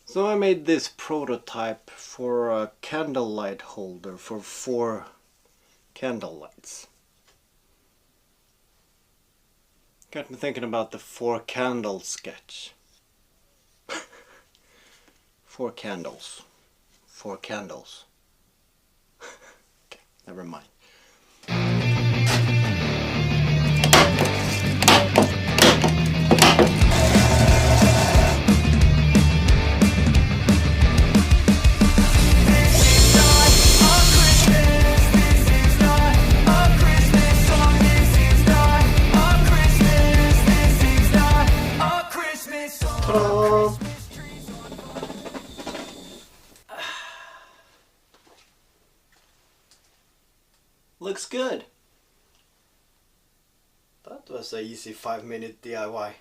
So I made this prototype for a candlelight holder for 4 candle lights. Got me thinking about the 4 candle sketch. 4 candles. 4 candles. Okay, never mind. Looks good. That was an easy 5-minute DIY.